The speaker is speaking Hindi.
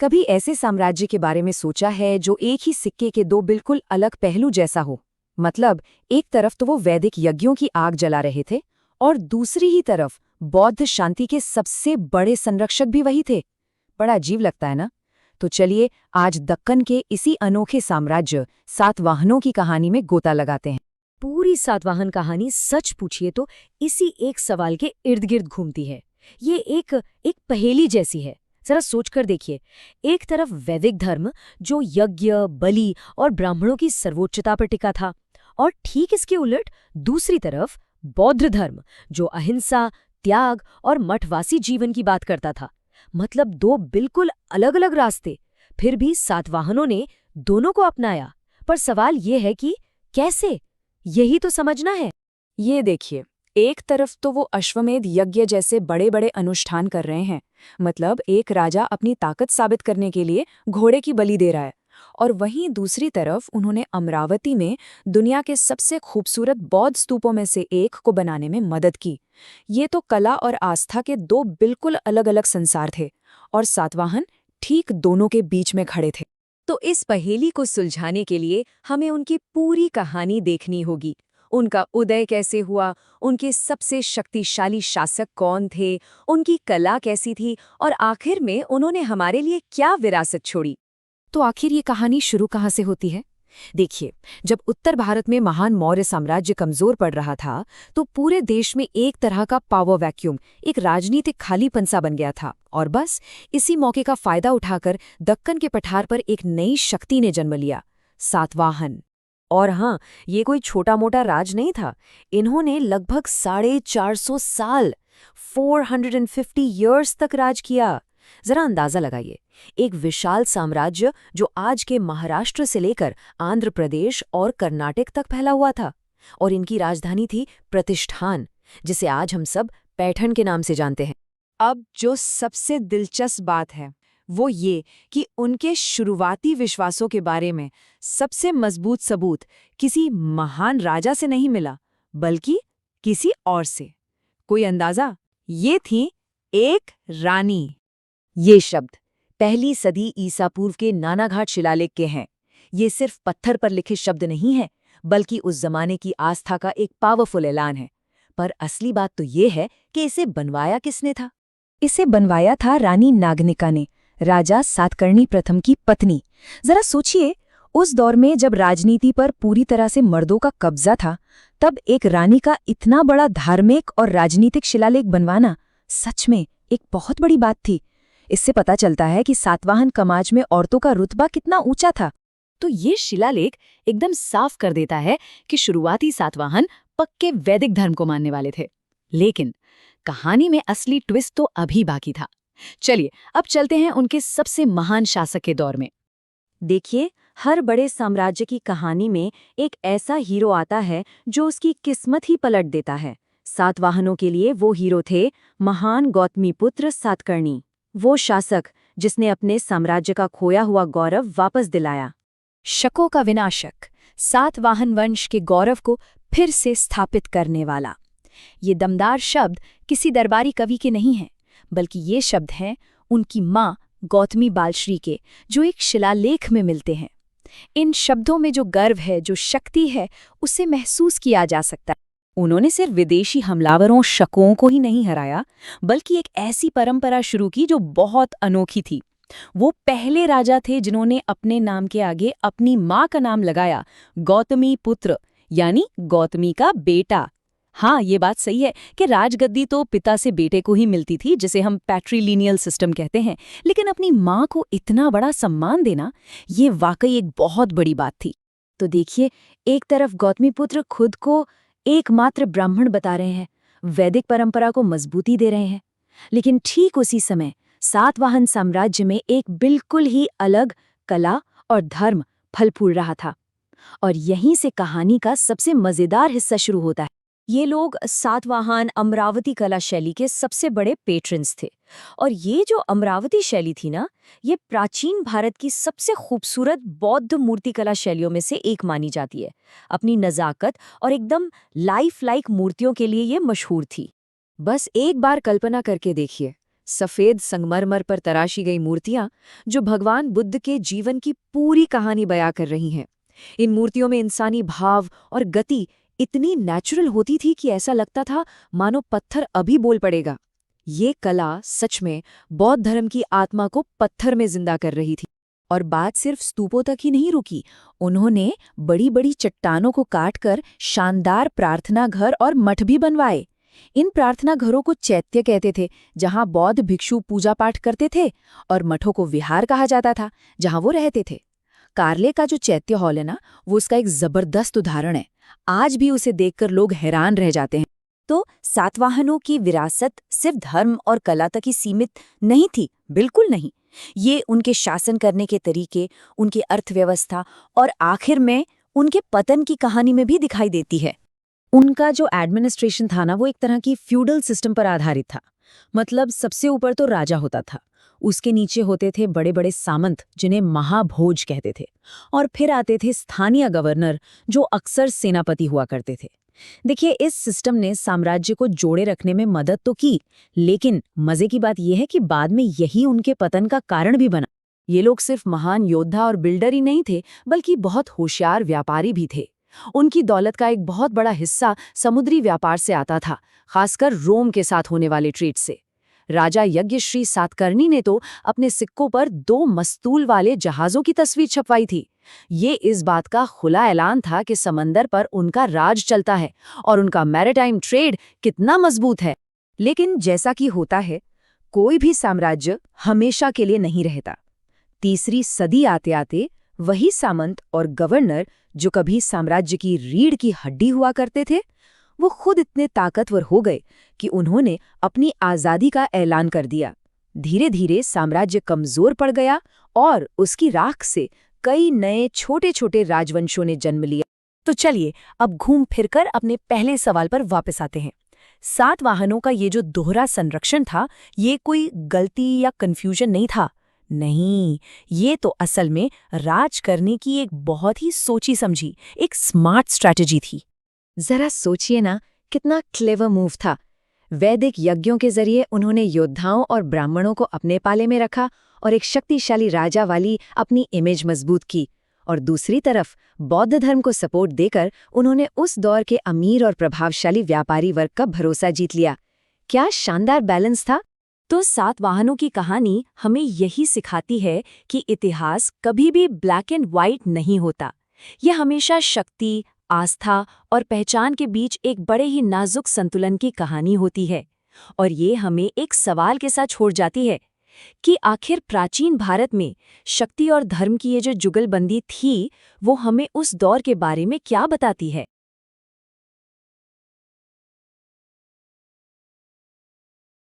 कभी ऐसे साम्राज्य के बारे में सोचा है जो एक ही सिक्के के दो बिल्कुल अलग पहलू जैसा हो? मतलब एक तरफ तो वो वैदिक यज्ञों की आग जला रहे थे और दूसरी ही तरफ बौद्ध शांति के सबसे बड़े संरक्षक भी वही थे। बड़ा अजीब लगता है ना? तो चलिए आज दक्कन के इसी अनोखे साम्राज्य सातवाहनों की कहानी में गोता लगाते हैं। पूरी सातवाहन कहानी सच पूछिए तो इसी एक सवाल के इर्द गिर्द घूमती है। ये एक पहेली जैसी है। जरा सोचकर देखिए, एक तरफ वैदिक धर्म जो यज्ञ, बलि और ब्राह्मणों की सर्वोच्चता पर टिका था, और ठीक इसके उलट दूसरी तरफ बौद्ध धर्म जो अहिंसा, त्याग और मठवासी जीवन की बात करता था। मतलब दो बिल्कुल अलग अलग रास्ते, फिर भी सातवाहनों ने दोनों को अपनाया। पर सवाल ये है कि कैसे? यही तो समझना है। ये देखिए, एक तरफ तो वो अश्वमेध यज्ञ जैसे बड़े बड़े अनुष्ठान कर रहे हैं। मतलब एक राजा अपनी ताकत साबित करने के लिए घोड़े की बलि दे रहा है, और वहीं दूसरी तरफ उन्होंने अमरावती में दुनिया के सबसे खूबसूरत बौद्ध स्तूपों में से एक को बनाने में मदद की। ये तो कला और आस्था के दो बिल्कुल अलग अलग संसार थे, और सातवाहन ठीक दोनों के बीच में खड़े थे। तो इस पहेली को सुलझाने के लिए हमें उनकी पूरी कहानी देखनी होगी। उनका उदय कैसे हुआ, उनके सबसे शक्तिशाली शासक कौन थे, उनकी कला कैसी थी, और आखिर में उन्होंने हमारे लिए क्या विरासत छोड़ी। तो आखिर ये कहानी शुरू कहाँ से होती है? देखिए, जब उत्तर भारत में महान मौर्य साम्राज्य कमजोर पड़ रहा था, तो पूरे देश में एक तरह का पावर वैक्यूम, एक राजनीतिक खालीपन सा बन गया था। और बस इसी मौके का फायदा उठाकर दक्कन के पठार पर एक नई शक्ति ने जन्म लिया, सातवाहन। और हाँ, ये कोई छोटा मोटा राज नहीं था। इन्होंने लगभग 450 साल 450 ईयर्स तक राज किया। जरा अंदाजा लगाइए, एक विशाल साम्राज्य जो आज के महाराष्ट्र से लेकर आंध्र प्रदेश और कर्नाटक तक फैला हुआ था। और इनकी राजधानी थी प्रतिष्ठान, जिसे आज हम सब पैठण के नाम से जानते हैं। अब जो सबसे दिलचस्प बात है वो ये कि उनके शुरुआती विश्वासों के बारे में सबसे मजबूत सबूत किसी महान राजा से नहीं मिला, बल्कि किसी और से। कोई अंदाजा? ये थी एक रानी। ये शब्द पहली सदी ईसा पूर्व के नानाघाट शिलालेख के हैं। ये सिर्फ पत्थर पर लिखे शब्द नहीं हैं, बल्कि उस जमाने की आस्था का एक पावरफुल ऐलान है। पर असली बात तो ये है कि इसे बनवाया किसने था? इसे बनवाया था रानी नागनिका ने, राजा सातकर्णी प्रथम की पत्नी। जरा सोचिए, उस दौर में जब राजनीति पर पूरी तरह से मर्दों का कब्जा था, तब एक रानी का इतना बड़ा धार्मिक और राजनीतिक शिलालेख बनवाना सच में एक बहुत बड़ी बात थी। इससे पता चलता है कि सातवाहन समाज में औरतों का रुतबा कितना ऊंचा था। तो ये शिलालेख एकदम साफ कर देता है कि शुरुआती सातवाहन पक्के वैदिक धर्म को मानने वाले थे। लेकिन कहानी में असली ट्विस्ट तो अभी बाकी था। चलिए अब चलते हैं उनके सबसे महान शासक के दौर में। देखिए, हर बड़े साम्राज्य की कहानी में एक ऐसा हीरो आता है जो उसकी किस्मत ही पलट देता है। सातवाहनों के लिए वो हीरो थे महान गौतमीपुत्र सातकर्णी, वो शासक जिसने अपने साम्राज्य का खोया हुआ गौरव वापस दिलाया। शकों का विनाशक, सातवाहन वंश के गौरव को फिर से स्थापित करने वाला। ये दमदार शब्द किसी दरबारी कवि के नहीं हैं, बल्कि ये शब्द हैं उनकी माँ गौतमी बालश्री के, जो एक शिलालेख में मिलते हैं। इन शब्दों में जो गर्व है, जो शक्ति है, उसे महसूस किया जा सकता है। उन्होंने सिर्फ विदेशी हमलावरों शकों को ही नहीं हराया, बल्कि एक ऐसी परंपरा शुरू की जो बहुत अनोखी थी। वो पहले राजा थे जिन्होंने अपने नाम के आगे अपनी माँ का नाम लगाया, गौतमी पुत्र, यानी गौतमी का बेटा। हाँ, ये बात सही है कि राजगद्दी तो पिता से बेटे को ही मिलती थी, जिसे हम पैट्रीलिनियल सिस्टम कहते हैं। लेकिन अपनी माँ को इतना बड़ा सम्मान देना, ये वाकई एक बहुत बड़ी बात थी। तो देखिए, एक तरफ गौतमीपुत्र खुद को एकमात्र ब्राह्मण बता रहे हैं, वैदिक परंपरा को मजबूती दे रहे हैं, लेकिन ठीक उसी समय सातवाहन साम्राज्य में एक बिल्कुल ही अलग कला और धर्म फल फूल रहा था। और यहीं से कहानी का सबसे मजेदार हिस्सा शुरू होता है। ये लोग सातवाहन अमरावती कला शैली के सबसे बड़े पेट्रन्स थे। और ये जो अमरावती शैली थी ना, ये प्राचीन भारत की सबसे खूबसूरत बौद्ध मूर्तिकला शैलियों में से एक मानी जाती है। अपनी नज़ाकत और एकदम लाइफ लाइक मूर्तियों के लिए ये मशहूर थी। बस एक बार कल्पना करके देखिए, सफेद संगमरमर पर तराशी गई मूर्तियां जो भगवान बुद्ध के जीवन की पूरी कहानी बयां कर रही हैं। इन मूर्तियों में इंसानी भाव और गति इतनी नेचुरल होती थी कि ऐसा लगता था मानो पत्थर अभी बोल पड़ेगा। ये कला सच में बौद्ध धर्म की आत्मा को पत्थर में जिंदा कर रही थी। और बात सिर्फ स्तूपों तक ही नहीं रुकी। उन्होंने बड़ी बड़ी चट्टानों को काटकर शानदार प्रार्थना घर और मठ भी बनवाए। इन प्रार्थना घरों को चैत्य कहते थे, जहां बौद्ध भिक्षु पूजा पाठ करते थे, और मठों को विहार कहा जाता था, जहां वो रहते थे। कार्ले का जो चैत्य हॉल है ना, वो उसका एक जबरदस्त उदाहरण है। आज भी उसे देखकर लोग हैरान रह जाते हैं। तो सातवाहनों की विरासत सिर्फ धर्म और कला तक ही सीमित नहीं थी, बिल्कुल नहीं। ये उनके शासन करने के तरीके, उनकी अर्थव्यवस्था और आखिर में उनके पतन की कहानी में भी दिखाई देती है। उनका जो एडमिनिस्ट्रेशन था ना, वो एक तरह की फ्यूडल सिस्टम पर आधारित था। मतलब सबसे ऊपर तो राजा होता था, उसके नीचे होते थे बड़े बड़े सामंत जिन्हें महाभोज कहते थे, और फिर आते थे स्थानीय गवर्नर जो अक्सर सेनापति हुआ करते थे। देखिए, इस सिस्टम ने साम्राज्य को जोड़े रखने में मदद तो की, लेकिन मजे की बात यह है कि बाद में यही उनके पतन का कारण भी बना। ये लोग सिर्फ महान योद्धा और बिल्डर ही नहीं थे, बल्कि बहुत होशियार व्यापारी भी थे। उनकी दौलत का एक बहुत बड़ा हिस्सा समुद्री व्यापार से आता था, खासकर रोम के साथ होने वाले ट्रेड से। राजा यज्ञश्री सातकर्णी ने तो अपने सिक्कों पर 2 मस्तूल वाले जहाजों की तस्वीर छपवाई थी। ये इस बात का खुला ऐलान था कि समंदर पर उनका राज चलता है और उनका मैरिटाइम ट्रेड कितना मजबूत है। लेकिन जैसा कि होता है, कोई भी साम्राज्य हमेशा के लिए नहीं रहता। तीसरी सदी आते आते वही सामंत और गवर्नर जो कभी साम्राज्य की रीढ़ की हड्डी हुआ करते थे, वो खुद इतने ताकतवर हो गए कि उन्होंने अपनी आज़ादी का ऐलान कर दिया। धीरे धीरे साम्राज्य कमजोर पड़ गया और उसकी राख से कई नए छोटे छोटे राजवंशों ने जन्म लिया। तो चलिए अब घूम फिरकर अपने पहले सवाल पर वापस आते हैं। सातवाहनों का ये जो दोहरा संरक्षण था, ये कोई गलती या कंफ्यूजन नहीं था। नहीं, ये तो असल में राज करने की एक बहुत ही सोची समझी, एक स्मार्ट स्ट्रैटेजी थी। जरा सोचिए ना, कितना क्लेवर मूव था। वैदिक यज्ञों के जरिए उन्होंने योद्धाओं और ब्राह्मणों को अपने पाले में रखा और एक शक्तिशाली राजा वाली अपनी इमेज मजबूत की। और दूसरी तरफ बौद्ध धर्म को सपोर्ट देकर उन्होंने उस दौर के अमीर और प्रभावशाली व्यापारी वर्ग का भरोसा जीत लिया। क्या शानदार बैलेंस था। तो सातवाहनों की कहानी हमें यही सिखाती है कि इतिहास कभी भी ब्लैक एंड व्हाइट नहीं होता। यह हमेशा शक्ति, आस्था और पहचान के बीच एक बड़े ही नाजुक संतुलन की कहानी होती है। और ये हमें एक सवाल के साथ छोड़ जाती है कि आखिर प्राचीन भारत में शक्ति और धर्म की ये जो जुगलबंदी थी, वो हमें उस दौर के बारे में क्या बताती है।